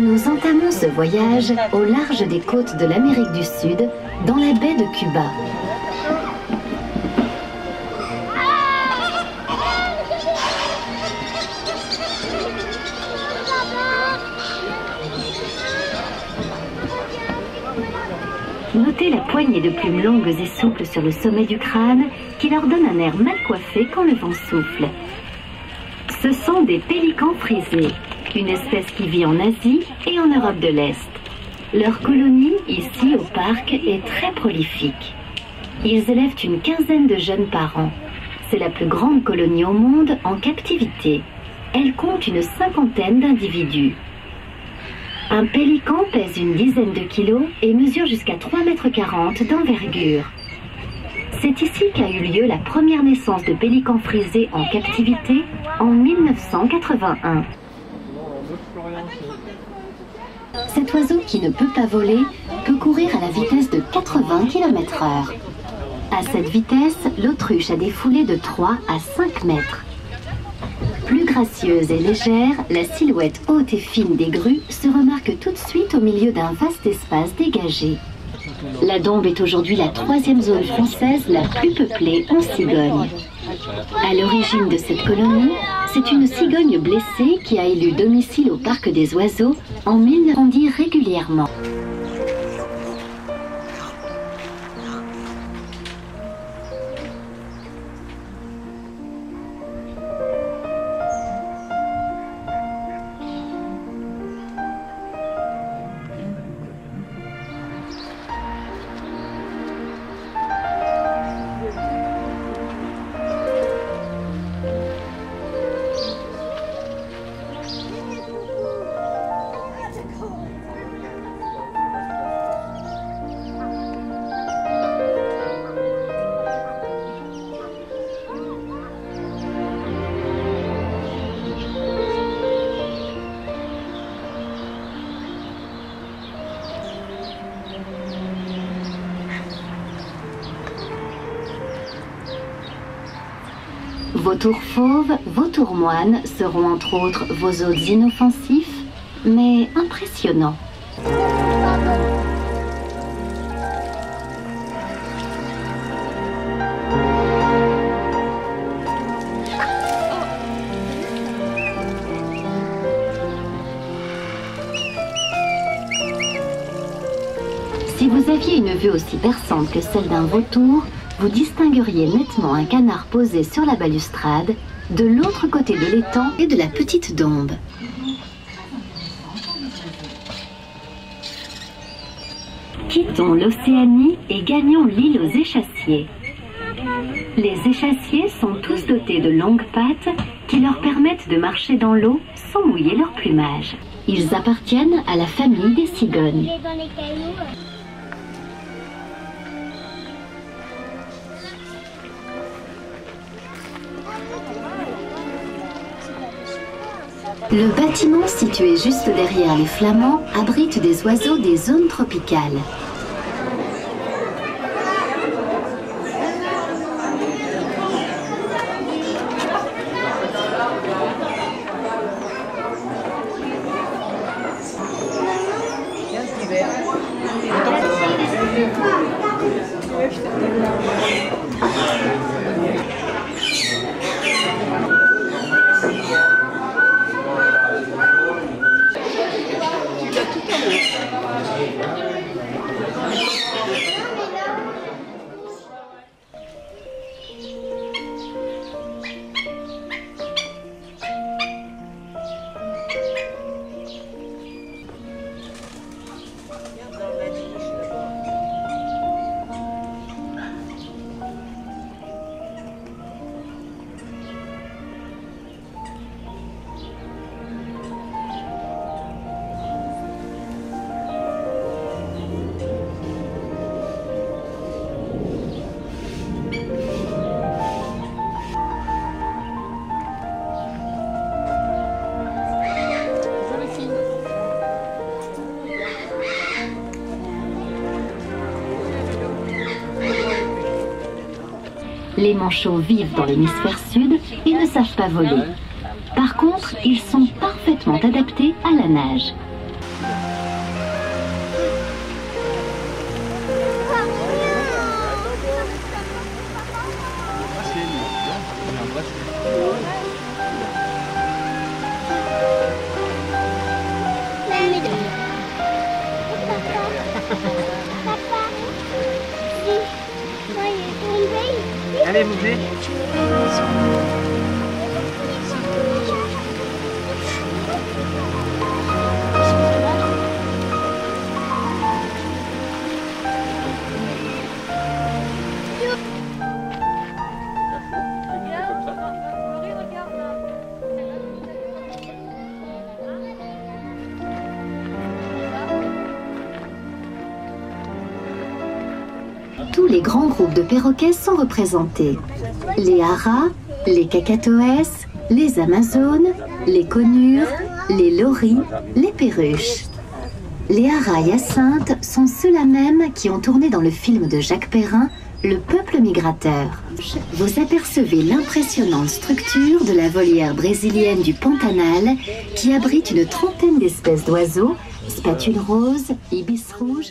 nous entamons ce voyage au large des côtes de l'Amérique du Sud, dans la baie de Cuba. Notez la poignée de plumes longues et souples sur le sommet du crâne qui leur donne un air mal coiffé quand le vent souffle. Ce sont des pélicans frisés, une espèce qui vit en Asie et en Europe de l'Est. Leur colonie, ici au parc, est très prolifique. Ils élèvent une quinzaine de jeunes par an. C'est la plus grande colonie au monde en captivité. Elle compte une cinquantaine d'individus. Un pélican pèse une dizaine de kilos et mesure jusqu'à 3,40 m d'envergure. C'est ici qu'a eu lieu la première naissance de pélicans frisés en captivité en 1981. Cet oiseau qui ne peut pas voler peut courir à la vitesse de 80 km/h. À cette vitesse, l'autruche a des foulées de 3 à 5 mètres. Plus gracieuse et légère, la silhouette haute et fine des grues se remarque tout de suite au milieu d'un vaste espace dégagé. La Dombes est aujourd'hui la 3e zone française la plus peuplée en cigogne. À l'origine de cette colonie, c'est une cigogne blessée qui a élu domicile au Parc des Oiseaux en 1910 régulièrement. Vautours fauves, vautours moines seront entre autres vos hôtes inoffensifs, mais impressionnants. Si vous aviez une vue aussi perçante que celle d'un vautour, vous distingueriez nettement un canard posé sur la balustrade, de l'autre côté de l'étang et de la petite Dombe. Quittons l'Océanie et gagnons l'île aux échassiers. Les échassiers sont tous dotés de longues pattes qui leur permettent de marcher dans l'eau sans mouiller leur plumage. Ils appartiennent à la famille des cigognes. Le bâtiment situé juste derrière les Flamands abrite des oiseaux des zones tropicales. Les manchots vivent dans l'hémisphère sud et ne savent pas voler. Par contre, ils sont parfaitement adaptés à la nage. Allez, vous venez. Tous les grands groupes de perroquets sont représentés. Les haras, les cacatoès, les amazones, les conures, les loris, les perruches. Les haras hyacinthes sont ceux-là même qui ont tourné dans le film de Jacques Perrin, Le peuple migrateur. Vous apercevez l'impressionnante structure de la volière brésilienne du Pantanal qui abrite une trentaine d'espèces d'oiseaux, spatules roses, ibis rouges,